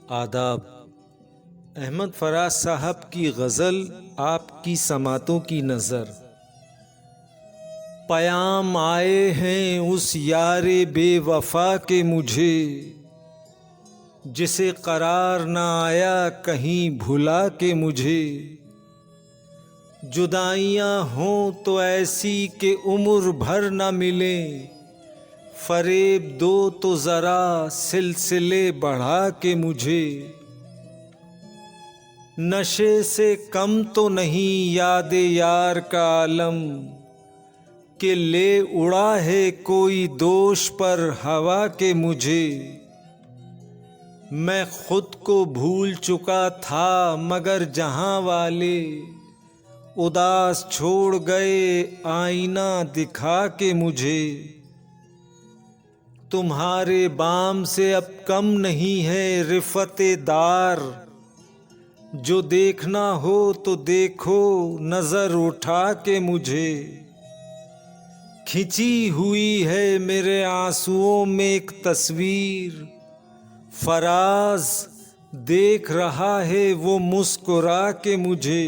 आदाब। अहमद फराज साहब की गज़ल आपकी समातों की नज़र। पयाम आए हैं उस यारे बेवफा के मुझे, जिसे करार ना आया कहीं भुला के मुझे। जुदाइयाँ हों तो ऐसी कि उम्र भर न मिलें, फरेब दो तो ज़रा सिलसिले बढ़ा के मुझे। नशे से कम तो नहीं याद यार का आलम, कि ले उड़ा है कोई दोष पर हवा के मुझे। मैं खुद को भूल चुका था मगर जहां वाले उदास छोड़ गए आईना दिखा के मुझे। तुम्हारे बाम से अब कम नहीं है रिफ़ते दार, जो देखना हो तो देखो नज़र उठा के मुझे। खिंची हुई है मेरे आंसुओं में एक तस्वीर, फराज देख रहा है वो मुस्कुरा के मुझे।